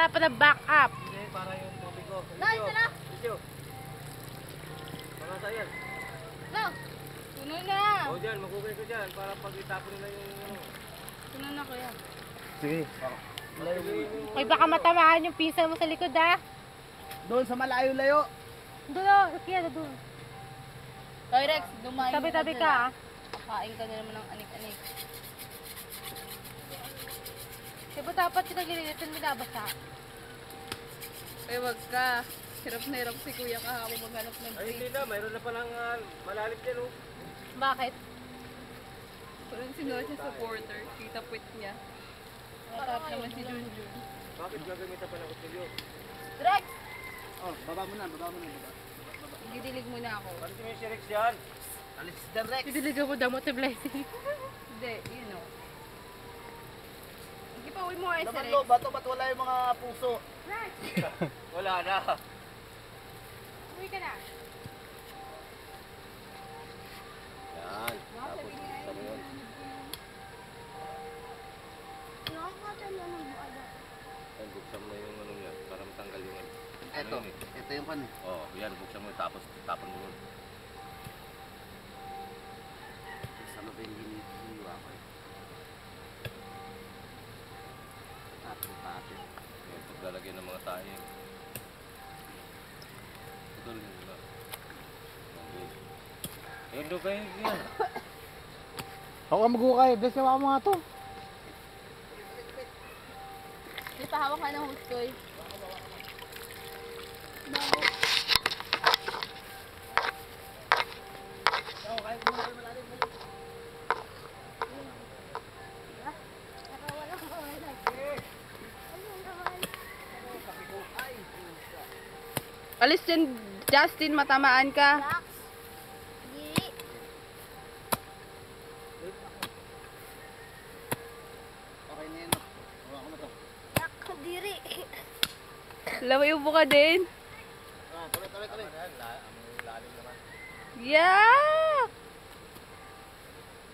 dapat na back up. Hindi, para yung tubig ko. Dahil na. Lisyo. Mga sayan. Go. Tuno na. O dyan, magugay ko dyan para pag itapon nila yung ano. Tuno na kuya. Sige. Ay, baka matamaan yung pinsan mo sa likod ah. Doon sa malayo-layo. Doon o, kaya doon. Hoy Rex, dumain Tabi-tabi ka ah. Kain ka na naman ng anik-anik. Diba dapat pinaglilitan mo nabasa? Eh wag ka. Hirap na hirap si kuya kahapon maghanap ng Ay, hindi place. na. Mayroon na palang malalim dyan, oh. Bakit? Parang sinuha siya supporter. Kita puwit niya. Matap naman si Junjun. Bakit gagamitan pa ng kutsilyo? Rex! Oh, baba mo na, baba. Didilig muna ako. Ano si Mr. Rex dyan? Alis din, Rex. Didilig ako damot sa blessing. Hindi, you know. Hindi pa uwi mo ay Naman Rex. lo, ba't wala yung mga puso? Wala na. Uwi ka na. Yan. Tapos, sabi yun. Yan, buksan mo yung ano niya para matanggal yung ano. Eto, Ano yun eh? ito yung kan. Oo, yan. Buksan mo tapos tapon mo nun. Sama ba yung hiniwa ko eh? Tapos. Yan, paglalagyan ng mga tayo. Putol yun na. Okay. Yun doon kayo yan. Ako ka mag-ukay, bless yung mga to. May pahawak ka ng hustoy. Alis dyan, Justin, matamaan ka. Okay na yan. Hawa ko na to. Laway upo ka din. Ah, tuloy. Lalim naman. Yeah!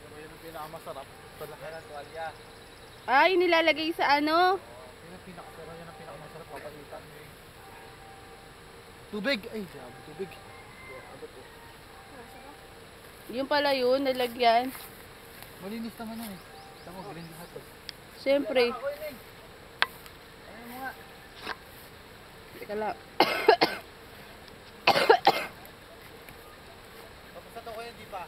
Ano yung pinakamasarap? Yan ang tuwalya. Ay, nilalagay sa ano? Yan ang pinakamasarap papalitan. Tubig! Ay, sabi tubig. Yung pala yun, nalagyan. Malinis naman yan eh. Tama, green lahat to. Siyempre. Teka lang. Tapos na to ko yun, di pa?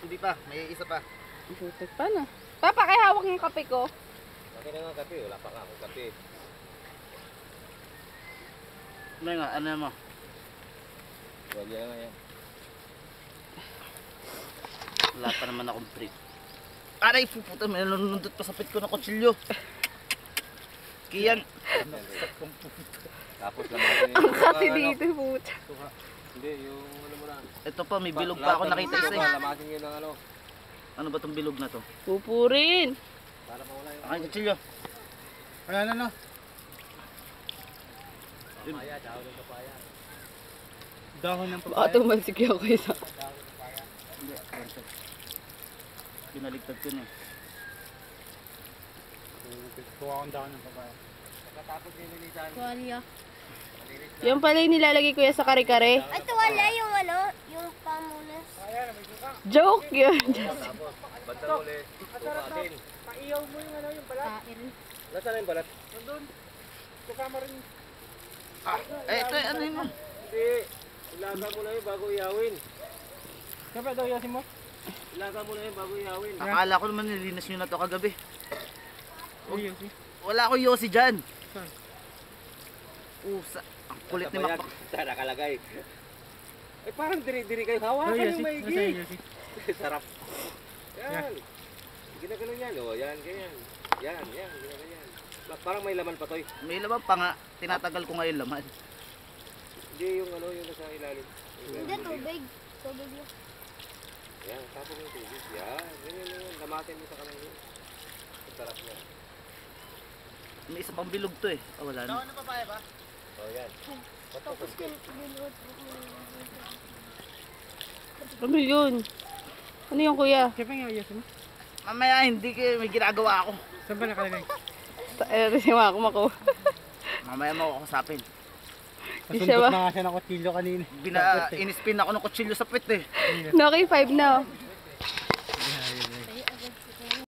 Hindi pa, may isa pa. Putik pa na. Papa, kay hawak ng kape ko. Okay na nga kape. Wala pa nga akong kape. Ano nga, ano mo? Tuwalya nga yan. Wala pa naman akong brief. Aray, puputa, may nanunundot pa sa pit ko ng kutsilyo. Kiyan. Tapos lamasin Ang kasi dito, puta. Hindi, yung ano mo lang. Ito pa, may bilog pa ako nakita isa eh. Lamasin yun ng ano. Ano ba tong bilog na to? Pupurin. Para mawala yung Aking kutsilyo. Ayan ano? papaya. Dahon ng papaya. Dahon ng Baka tumalsik ako isa. Hindi, ayan to. Pinaligtad ko na eh. Kuha akong dahon ng papaya. Pagkatapos nilinisan. Tuwalya. Yung pala yung nilalagay ko yan sa kare-kare. Ay, tuwala yung ano, yung pamunas. Joke yun. Tapos, bandang uli. Tukatin. Kain. Nasaan na yung balat? Eh, ito ano yun mo? Hindi. Ilaga mo na yun bago iyawin. Siyempre daw yasin mo? Ilaga mo na yun bago iyawin. Akala ko naman nilinas nyo na to kagabi. Wala ko yosi dyan. Usa. Ang kulit ni Makmak. Saan nakalagay? Eh parang diri-diri kayo. Hawakan yung maigi. Sarap. Yan. Ginaganon yan. O, yan, ganyan. Yan, ginaganon. Parang may laman pa to. May laman pa nga. Tinatagal ko ngayon laman. Hindi yung ano, yung nasa ilalim. Hindi, tubig. Tubig yun. Yan, tapos yung tubig. Yan, ganyan. Lamatin mo sa kanang yun. Ang sarap niya. May isa pang bilog to eh. Oh, wala na. O, yan. Tapos kinulot. Ano yun? Ano yung kuya? Mamaya hindi kayo may ginagawa ako. Kasi ako makuha. Mamaya mo ako kasapin. Di siya ba? Na nga siya ng kutsilyo kanina. Inispin ako ng kutsilyo sa puwet eh. Noki, 5 na oh.